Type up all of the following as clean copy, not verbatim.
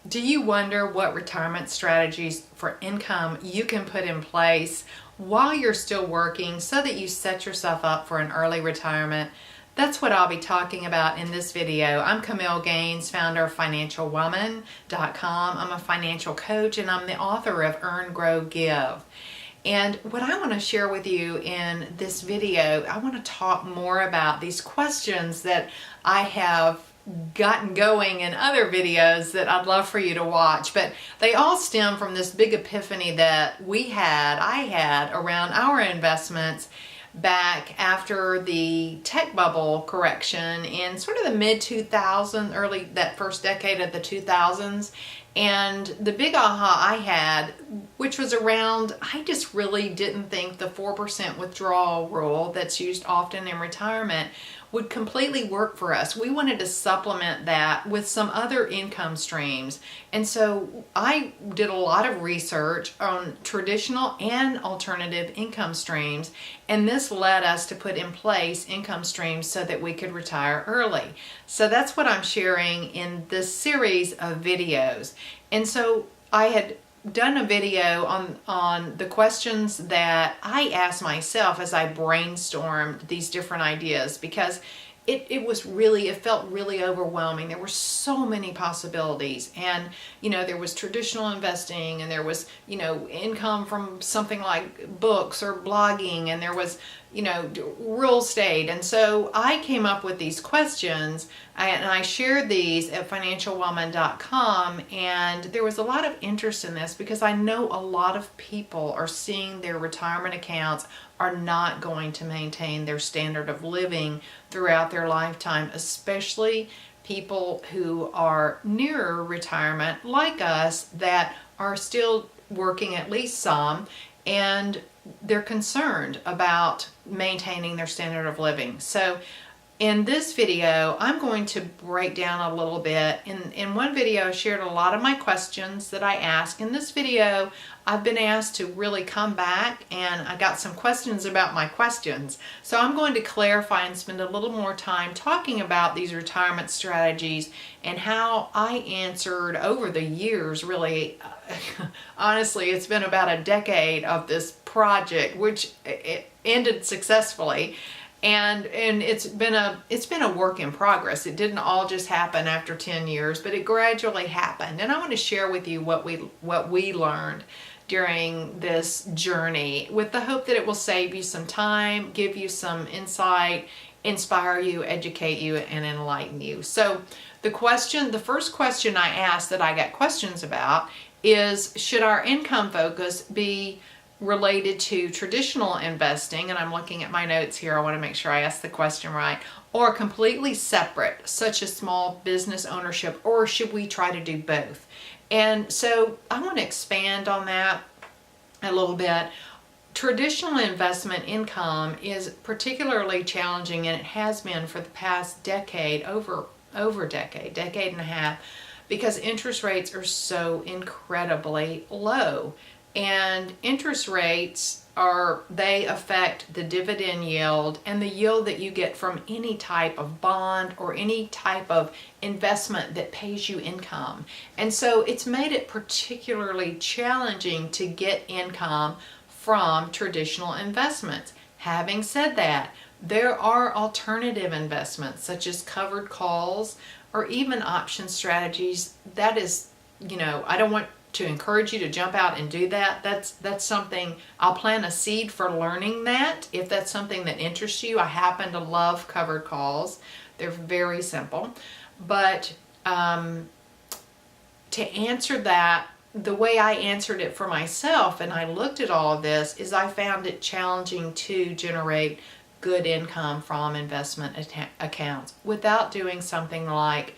Do you wonder what retirement strategies for income you can put in place while you're still working so that you set yourself up for an early retirement? That's what I'll be talking about in this video. I'm Camille Gaines, founder of financialwoman.com. I'm a financial coach and I'm the author of Earn, Grow, Give. And what I want to share with you in this video, I want to talk more about these questions that I have gotten going in other videos that I'd love for you to watch, but they all stem from this big epiphany that I had around our investments back after the tech bubble correction in sort of the mid 2000s, early, that first decade of the 2000s. And the big aha I had, which was around, I just really didn't think the 4% withdrawal rule that's used often in retirement would completely work for us. We wanted to supplement that with some other income streams. And so I did a lot of research on traditional and alternative income streams, and this led us to put in place income streams so that we could retire early. So that's what I'm sharing in this series of videos. And so I had done a video on the questions that I asked myself as I brainstormed these different ideas, because it felt really overwhelming. There were so many possibilities, and there was traditional investing, and there was income from something like books or blogging, and there was real estate. And so I came up with these questions, and I shared these at financialwoman.com, and there was a lot of interest in this because I know a lot of people are seeing their retirement accounts are not going to maintain their standard of living throughout their lifetime, especially people who are nearer retirement like us that are still working, at least some, and they're concerned about maintaining their standard of living. So in this video, I'm going to break down a little bit. In one video, I shared a lot of my questions that I asked. In this video, I've been asked to really come back, and I got some questions about my questions. So I'm going to clarify and spend a little more time talking about these retirement strategies and how I answered over the years, really. Honestly, it's been about a decade of this project, which it ended successfully. And it's been a work in progress. It didn't all just happen after 10 years, but it gradually happened. And I want to share with you what we learned during this journey, with the hope that it will save you some time, give you some insight, inspire you, educate you, and enlighten you. So the first question I asked that I got questions about is, should our income focus be related to traditional investing, and I'm looking at my notes here, I want to make sure I ask the question right, or completely separate, such as small business ownership, or should we try to do both? And so I want to expand on that a little bit. Traditional investment income is particularly challenging, and it has been for the past decade, over decade and a half, because interest rates are so incredibly low. And interest rates they affect the dividend yield and the yield that you get from any type of bond or any type of investment that pays you income. And so it's made it particularly challenging to get income from traditional investments. Having said that, there are alternative investments such as covered calls or even option strategies. That is, I don't want to encourage you to jump out and do that. That's something, I'll plant a seed for learning that if that's something that interests you. I happen to love covered calls. They're very simple. But to answer that, the way I answered it for myself, and I looked at all of this, is I found it challenging to generate good income from investment accounts without doing something like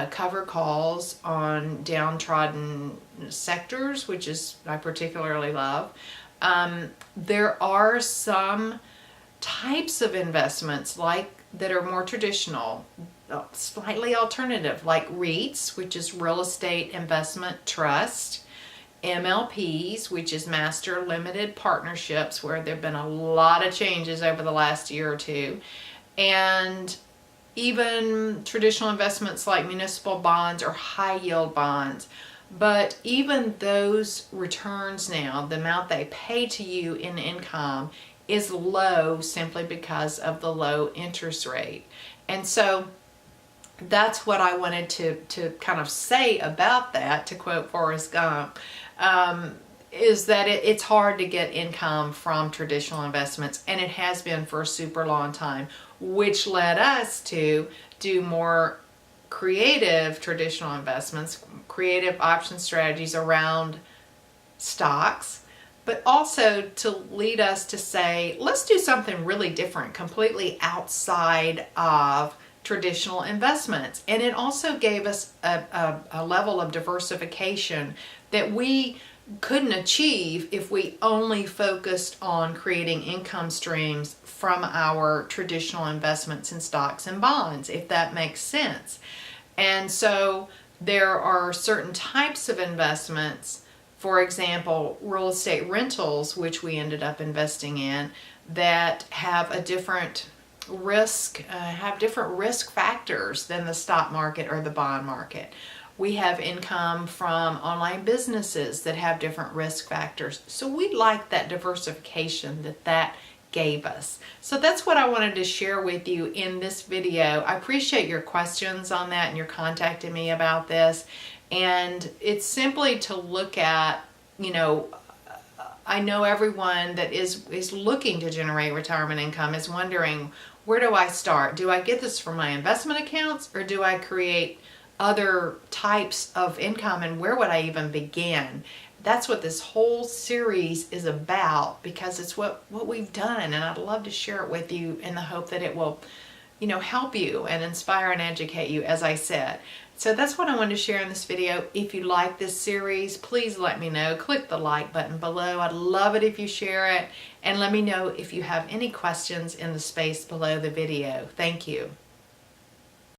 cover calls on downtrodden sectors, which is I particularly love. There are some types of investments that are more traditional, slightly alternative, like REITs, which is Real Estate Investment Trust, MLPs, which is Master Limited Partnerships, where there have been a lot of changes over the last year or two, and even traditional investments like municipal bonds or high yield bonds. But even those returns now, the amount they pay to you in income is low simply because of the low interest rate. And so that's what I wanted to kind of say about that, to quote Forrest Gump, is that it's hard to get income from traditional investments, and it has been for a super long time, which led us to do more creative traditional investments, creative option strategies around stocks, but also to lead us to say, let's do something really different, completely outside of traditional investments. And it also gave us a level of diversification that we couldn't achieve if we only focused on creating income streams from our traditional investments in stocks and bonds, if that makes sense. And so there are certain types of investments, for example, real estate rentals, which we ended up investing in, that have a different risk, have different risk factors than the stock market or the bond market. We have income from online businesses that have different risk factors. So we like that diversification that gave us. So that's what I wanted to share with you in this video. I appreciate your questions on that and your contacting me about this. And it's simply to look at, I know everyone that is looking to generate retirement income is wondering, where do I start? Do I get this from my investment accounts, or do I create other types of income, and where would I even begin? That's what this whole series is about, because it's what we've done, and I'd love to share it with you in the hope that it will, help you and inspire and educate you, as I said. So that's what I wanted to share in this video. If you like this series, please let me know. Click the like button below. I'd love it if you share it, and let me know if you have any questions in the space below the video. Thank you.